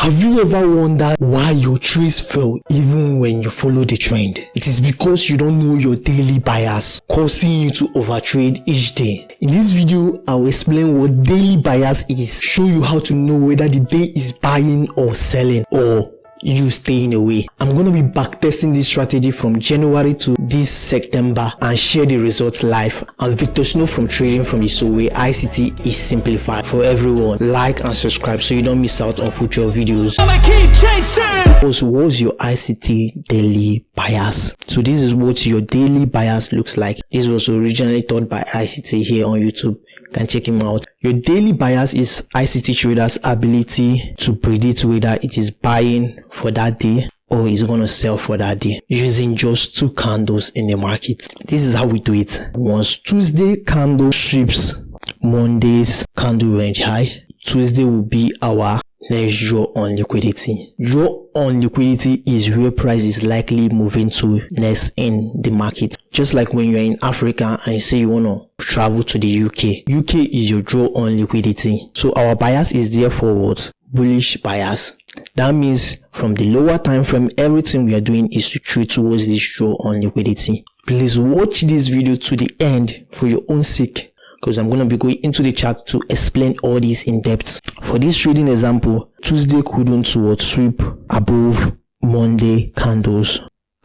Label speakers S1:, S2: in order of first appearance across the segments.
S1: Have you ever wondered why your trades fail even when you follow the trend? It is because you don't know your daily bias, causing you to overtrade each day. In this video, I will explain what daily bias is, show you how to know whether the day is buying or selling or you staying away. I'm going to be backtesting this strategy from January to this September and share the results live. I'm Victor Snow from Trading from the Soul, where ICT is simplified for everyone. Like and subscribe so you don't miss out on future videos. Also, what's your ICT daily bias? So this is what your daily bias looks like. This was originally taught by ICT here on YouTube. You can check him out. Your daily bias is ICT traders' ability to predict whether it is buying for that day or is going to sell for that day using just two candles in the market. This is how we do it. Once Tuesday candle sweeps Monday's candle range high, Tuesday will be our next draw on liquidity. Draw on liquidity is where price is likely moving to next in the market. Just like when you're in Africa and you say you want to travel to the UK. UK is your draw on liquidity. So our bias is therefore what? Bullish bias. That means from the lower time frame, everything we are doing is to trade towards this draw on liquidity. Please watch this video to the end for your own sake, because I'm going to be going into the chart to explain all this in depth. For this trading example, Tuesday couldn't sweep above Monday candle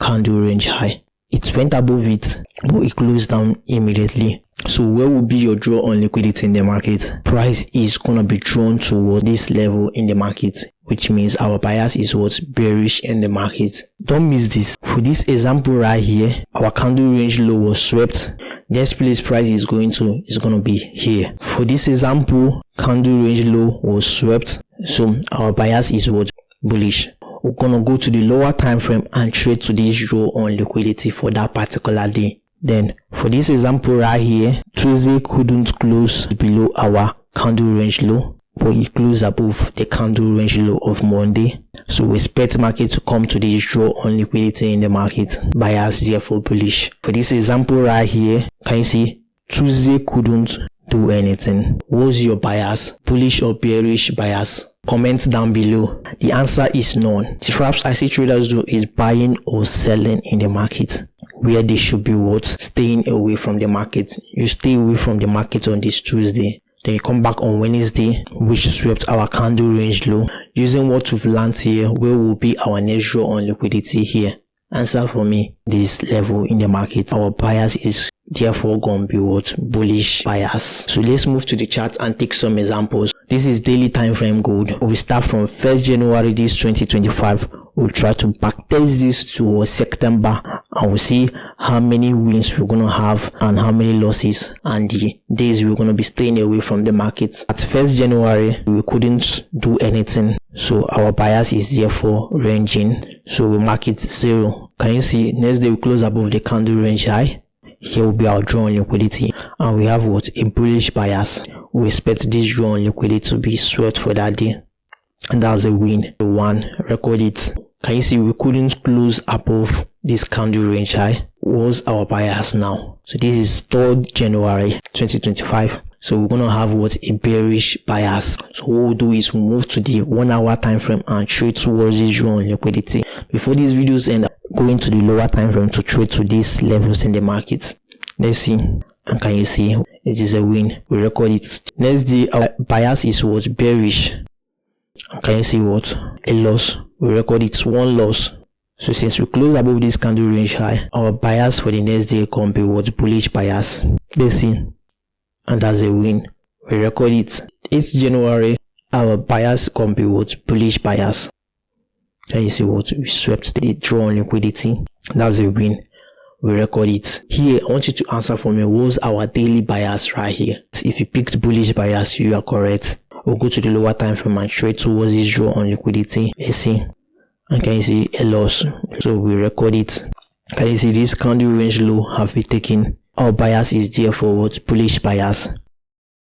S1: range high. It went above it, but it closed down immediately. So where will be your draw on liquidity in the market? Price is going to be drawn toward this level in the market, which means our bias is what's bearish in the market. Don't miss this. For this example right here, our candle range low was swept. This place price is going to be here. For this example, candle range low was swept, so our bias is what? Bullish. We're gonna go to the lower time frame and trade to this draw on liquidity for that particular day. Then for this example right here, Tuesday couldn't close below our candle range low, but it closed above the candle range low of Monday. So we expect market to come to this draw on liquidity in the market. Bias therefore bullish. For this example right here, can you see Tuesday couldn't do anything? What's your bias? Bullish or bearish bias? Comment down below. The answer is none. The traps I see traders do is buying or selling in the market, where they should be what? Staying away from the market. You stay away from the market on this Tuesday. Then you come back on Wednesday, which swept our candle range low. Using what we've learned here, where will be our next draw on liquidity here? Answer for me, this level in the market. Our bias is therefore going to be what? Bullish bias. So let's move to the chart and take some examples. This is daily time frame gold. We start from 1st January this 2025. We'll try to backtest this to September and we'll see how many wins we're going to have and how many losses and the days we're going to be staying away from the market. At 1st January, we couldn't do anything. So our bias is therefore ranging. So we mark it 0. Can you see next day we close above the candle range high? Here will be our draw on liquidity, and we have what? A bullish bias. We expect this draw on liquidity to be swept for that day, and that's a win. One, record it. Can you see we couldn't close above this candle range high? What's our bias now? So this is 3rd January 2025. So we're going to have what? A bearish bias. So what we'll do is we'll move to the 1 hour time frame and trade towards this draw on liquidity. Before these videos end, going to the lower time frame to trade to these levels in the market. Let's see. And can you see it is a win? We record it. Next day, our bias is what? Bearish. And can you see what? A loss. We record it. 1 loss. So since we close above this candle range high, our bias for the next day can be what? Bullish bias. Let's see. And that's a win. We record it. 8th January, our bias can be what? Bullish bias. Can you see what? We swept the draw on liquidity. That's a win. We record it. Here, I want you to answer for me. What's our daily bias right here? If you picked bullish bias, you are correct. We'll go to the lower time frame and trade towards this draw on liquidity. Let's see. And can you see a loss? So we record it. Can you see this candle range low have been taken? Our bias is therefore what? Bullish bias.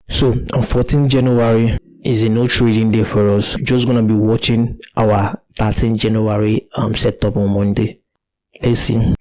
S1: So on 14th January is a no trading day for us. Just gonna be watching our 13th January setup on Monday. Let's see.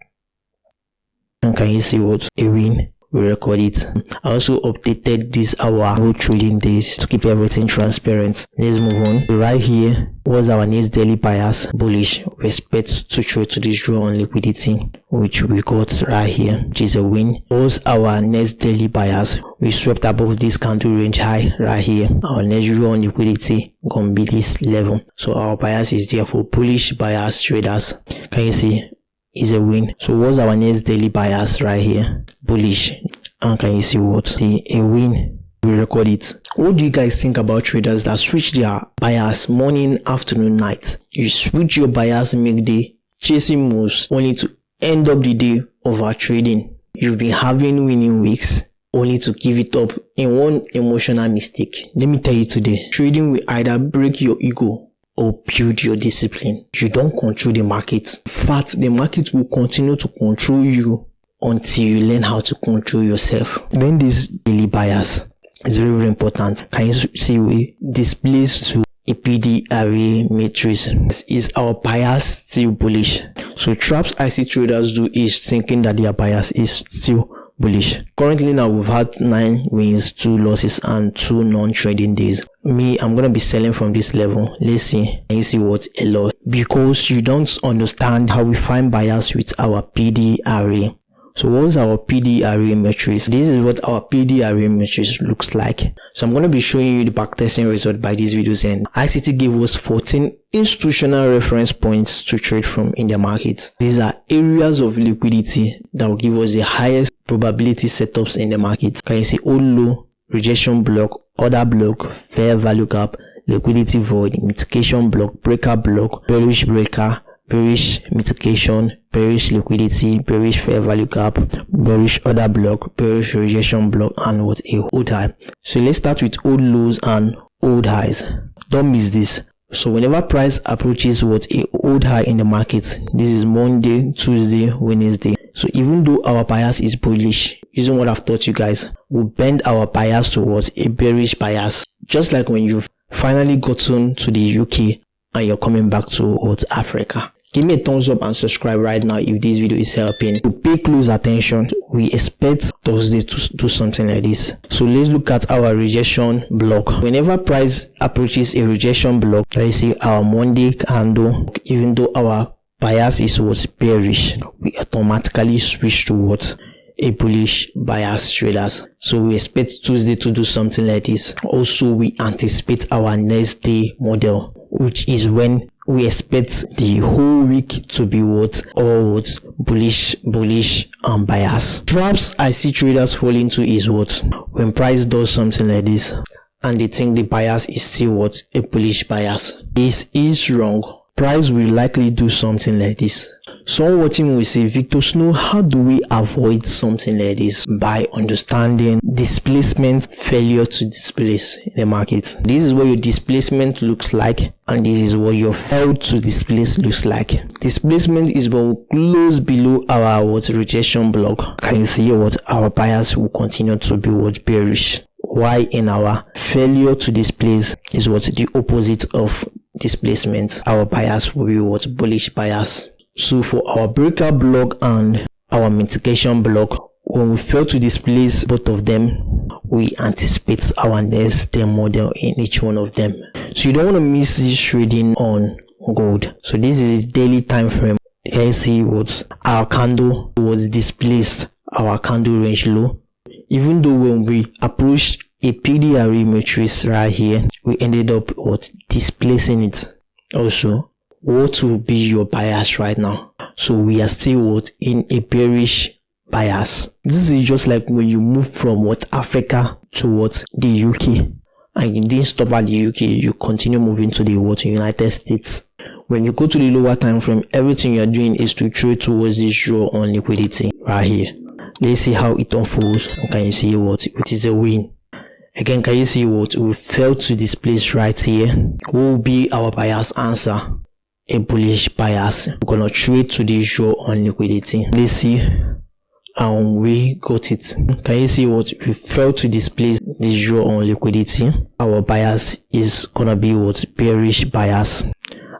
S1: And can you see what? A win. we record it. I also updated this our no trading days to keep everything transparent. Let's move on. Right here was our next daily bias, bullish. We expect to trade to this draw on liquidity, which we got right here, which is a win. Was our next daily bias. We swept above this candle range high right here. Our next draw on liquidity gonna be this level. So our bias is there for bullish bias traders. Can you see? Is a win. So what's our next daily bias right here? Bullish. And can you see what? A win. We record it. What do you guys think about traders that switch their bias morning, afternoon, night? You switch your bias midday, chasing moves only to end up the day over trading. You've been having winning weeks only to give it up in one emotional mistake. Let me tell you today, trading will either break your ego or build your discipline. You don't control the market. In fact, the market will continue to control you until you learn how to control yourself. Then this daily bias is very, very important. Can you see we displace to a PD array matrix? Is our bias still bullish? So traps I see traders do is thinking that their bias is still bullish. Currently now we've had 9 wins, 2 losses and 2 non-trading days. I'm gonna be selling from this level. Let's see. Can you see what? A loss. Because you don't understand how we find bias with our PD array. So what's our PD array matrix? This is what our PD array matrix looks like. So I'm going to be showing you the backtesting result by this video's end. ICT gave us 14 institutional reference points to trade from in the market. These are areas of liquidity that will give us the highest probability setups in the market. Can you see old low, rejection block, order block, fair value gap, liquidity void, mitigation block, breaker block, bearish breaker, bearish mitigation, bearish liquidity, bearish fair value gap, bearish order block, bearish rejection block, and what a old high. So let's start with old lows and old highs. Don't miss this. So whenever price approaches what a old high in the market, this is Monday, Tuesday, Wednesday. So even though our bias is bullish, using what I've taught you guys, we'll bend our bias towards a bearish bias. Just like when you've finally gotten to the UK and you're coming back to Africa. Give me a thumbs up and subscribe right now if this video is helping. To pay close attention, we expect Thursday to do something like this. So let's look at our rejection block. Whenever price approaches a rejection block, let's see our Monday candle, even though our bias is what's bearish, we automatically switch to what? A bullish bias traders. So we expect Tuesday to do something like this. Also, we anticipate our next day model, which is when we expect the whole week to be what? All what? Bullish and bias. Traps I see traders fall into is what? When price does something like this and they think the bias is still what? A bullish bias. This is wrong. Price will likely do something like this. Someone watching will say, Victor Snow, how do we avoid something like this? By understanding displacement failure to displace in the market. This is what your displacement looks like, and this is what your failed to displace looks like. Displacement is when we close below our what? Rejection block. Can you see what? Our bias will continue to be what? Bearish. Why in our failure to displace is what? The opposite of displacement. Our bias will be what? Bullish bias. So for our breaker block and our mitigation block, when we fail to displace both of them, we anticipate our next day model in each one of them. So you don't want to miss this trading on gold. So this is daily time frame. Let's see what our candle was displaced, our candle range low. Even though when we approached a PD array matrix right here, we ended up what? Displacing it. Also, what will be your bias right now? So we are still what? In a bearish bias. This is just like when you move from what? Africa to what? The UK, and you didn't stop at the UK, you continue moving to the what? United States. When you go to the lower time frame, everything you're doing is to trade towards this draw on liquidity right here. Let's see how it unfolds. Can you see what? It is a win. Again, can you see what? We failed to displace right here. What will be our bias answer? A bullish bias. We're gonna trade to the draw on liquidity. Let's see, and we got it. Can you see what? We failed to displace the draw on liquidity. Our bias is gonna be what? Bearish bias.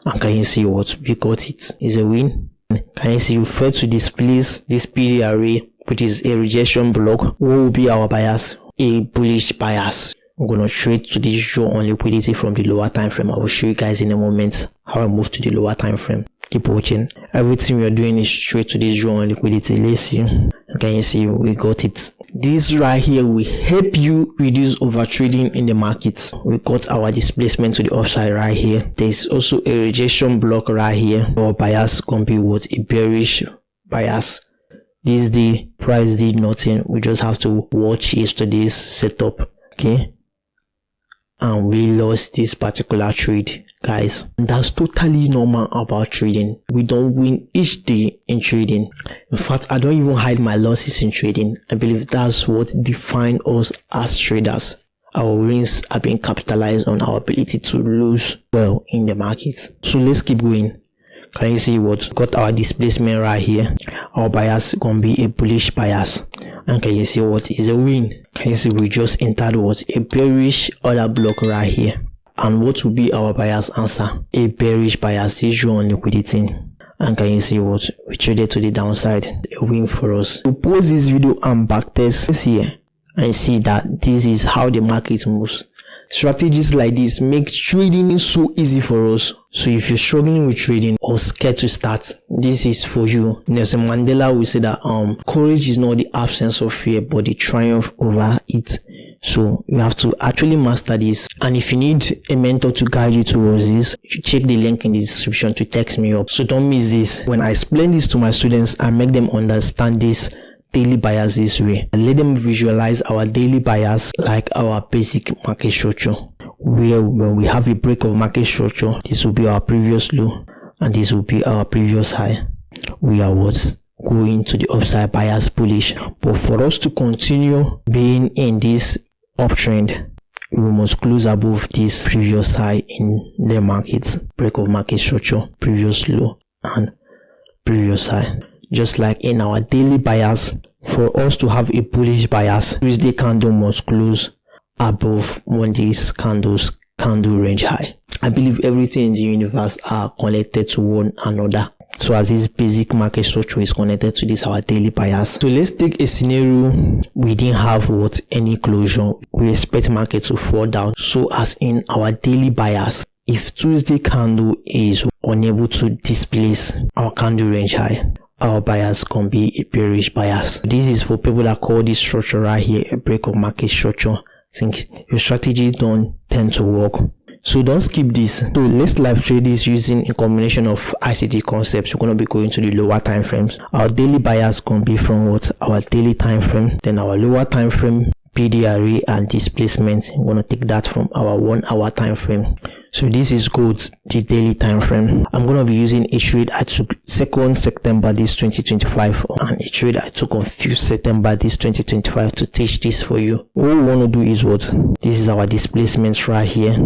S1: And can you see what? We got it. Is a win. Can you see we failed to displace this PD array, which is a rejection block. What will be our bias? A bullish bias. I'm gonna trade to this draw on liquidity from the lower time frame. I will show you guys in a moment how I move to the lower time frame. Keep watching. Everything we are doing is straight to this draw on liquidity. Let's see. Can you see we got it? This right here will help you reduce overtrading in the market. We got our displacement to the upside right here. There's also a rejection block right here. Our bias gonna be what? A bearish bias. This the price did nothing. We just have to watch yesterday's setup. Okay, and we lost this particular trade, guys. And that's totally normal about trading. We don't win each day in trading. In fact, I don't even hide my losses in trading. I believe that's what defines us as traders. Our wins are being capitalized on our ability to lose well in the market. So let's keep going. Can you see what? Got our displacement right here. Our bias gonna be a bullish bias. And can you see what is a win? Can you see we just entered what? A bearish order block right here. And what will be our bias answer? A bearish bias is drawn on liquidity. And can you see what? We traded to the downside. A win for us. To pause this video and backtest here and see that this is how the market moves. Strategies like this make trading so easy for us. So if you're struggling with trading or scared to start, this is for you. Nelson Mandela will say that courage is not the absence of fear but the triumph over it. So you have to actually master this. And if you need a mentor to guide you towards this, you should check the link in the description to text me up. So don't miss this. When I explain this to my students, I make them understand this daily bias this way. And let them visualize our daily bias like our basic market structure, where when we have a break of market structure, this will be our previous low and this will be our previous high. We are what's going to the upside bias bullish. But for us to continue being in this uptrend, we must close above this previous high in the market. Break of market structure, previous low and previous high. Just like in our daily bias, for us to have a bullish bias, Tuesday candle must close above Monday's candle range high. I believe everything in the universe are connected to one another. So as this basic market structure is connected to this our daily bias. So let's take a scenario we didn't have any closure. We expect market to fall down. So as in our daily bias, if Tuesday candle is unable to displace our candle range high, our bias can be a bearish bias. This is for people that call this structure right here a break of market structure. I think your strategy don't tend to work. So don't skip this. So let's live trade this using a combination of ICT concepts. We're going to be going to the lower time frames. Our daily bias can be from what? Our daily time frame, then our lower time frame, PD array and displacement. We're going to take that from our 1 hour time frame. So this is good, the daily time frame. I'm going to be using a trade I took 2nd September this 2025 and a trade I took on 5th September this 2025 to teach this for you. What we want to do is what? This is our displacement right here.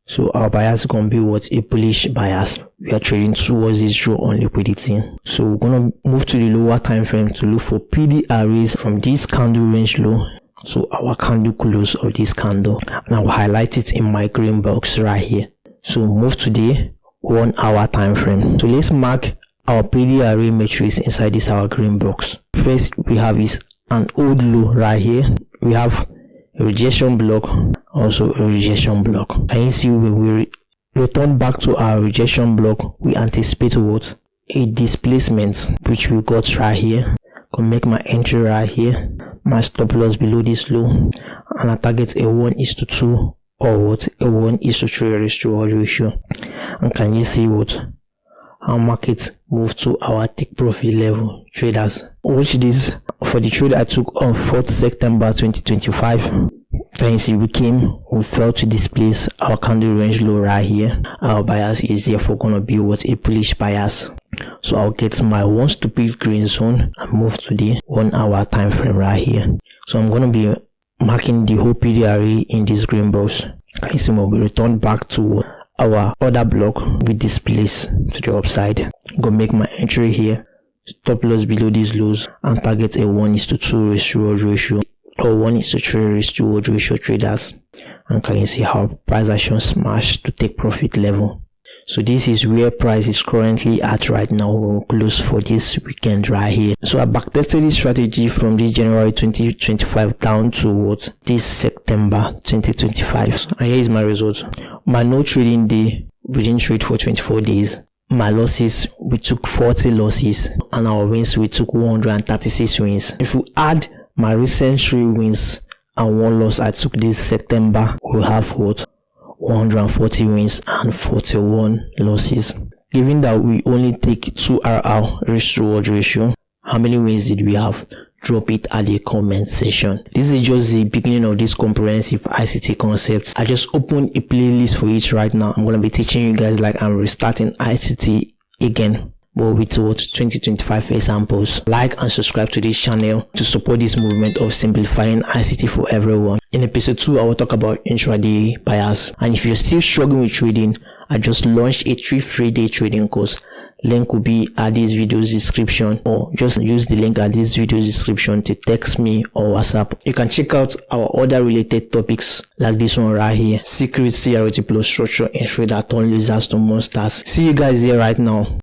S1: So our bias is going to be what? A bullish bias. We are trading towards this draw on liquidity. So we're going to move to the lower time frame to look for PD arrays from this candle range low. So our candle close of this candle, and I will highlight it in my green box right here. So move to the 1 hour time frame. So let's mark our PD array matrix inside this our green box. First we have is an old low right here. We have a rejection block, also a rejection block. Can you see when we return back to our rejection block, we anticipate what? A displacement, which we got right here. Can make my entry right here, my stop loss below this low, and I target a 1:2 or what? A 1:3 risk to reward ratio. And can you see what? Our market moved to our take profit level. Traders, watch this for the trade I took on 4th September 2025. Can you see we fell to displace our candle range low right here. Our bias is therefore going to be what? A bullish bias. So I'll get my one stupid green zone and move to the 1 hour time frame right here. So I'm going to be marking the whole PD array in this green box. Can you see we return back to our other block with displace to the upside. I'm going to make my entry here, stop loss below these lows, and target a 1:2 risk to reward ratio or 1:3 risk to reward ratio traders. And can you see how price action smash to take profit level. So this is where price is currently at right now. We'll close for this weekend right here. So I backtested this strategy from this January 2025 down to what, this September 2025. And here is my result. My no trading day, we didn't trade for 24 days. My losses, we took 40 losses, and our wins, we took 136 wins. If we add my recent 3 wins and 1 loss I took this September, we'll have what, 140 wins and 41 losses. Given that we only take 2 RR risk to reward ratio, how many wins did we have? Drop it at the comment section. This is just the beginning of this comprehensive ICT concepts. I just opened a playlist for it right now. I'm going to be teaching you guys like I'm restarting ICT again, but with what, 2025 examples. Like and subscribe to this channel to support this movement of simplifying ICT for everyone. In episode 2, I will talk about intraday bias. And if you're still struggling with trading, I just launched a 3-free-day trading course. Link will be at this video's description, or just use the link at this video's description to text me or WhatsApp. You can check out our other related topics like this one right here, secret CRT plus structure ensure that turn losers to monsters. See you guys here right now.